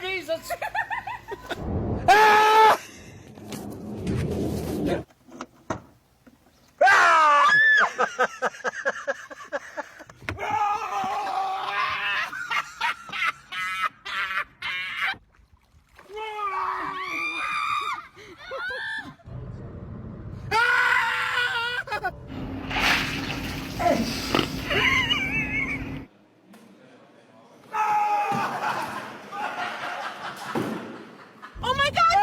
Jesus! Oh my God!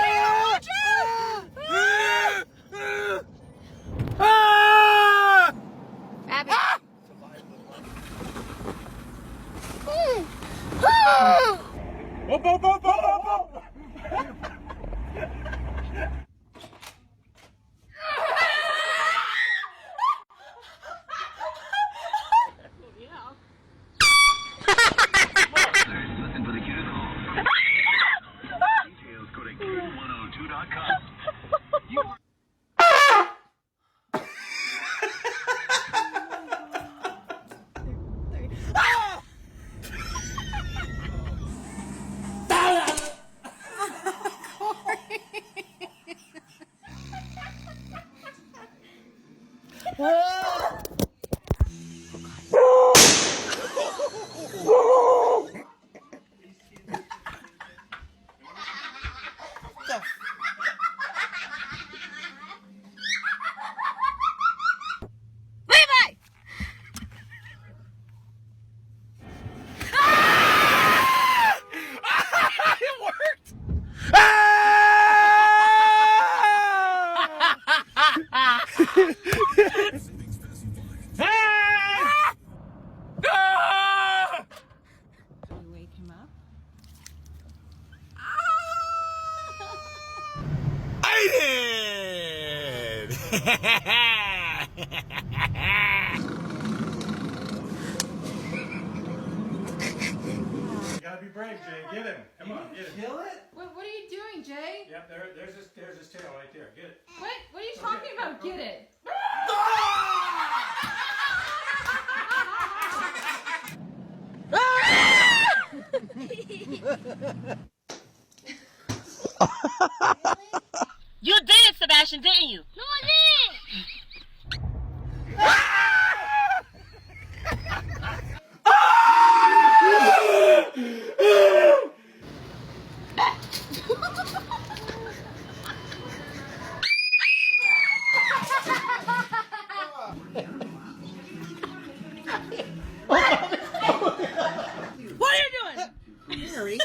Abby. Up, up, up, up, up, up. Listen for the cue to call. Details go to Q102.com. Levi! It worked! You wake him up? I did! You gotta be brave, Jay. Get him. Come on, get him. Kill it? What are you doing, Jay? Yep, there's his tail right there. Get it. What are you talking about? Get it. You did it, Sebastian, didn't you? No, I didn't! What are you doing? Mary.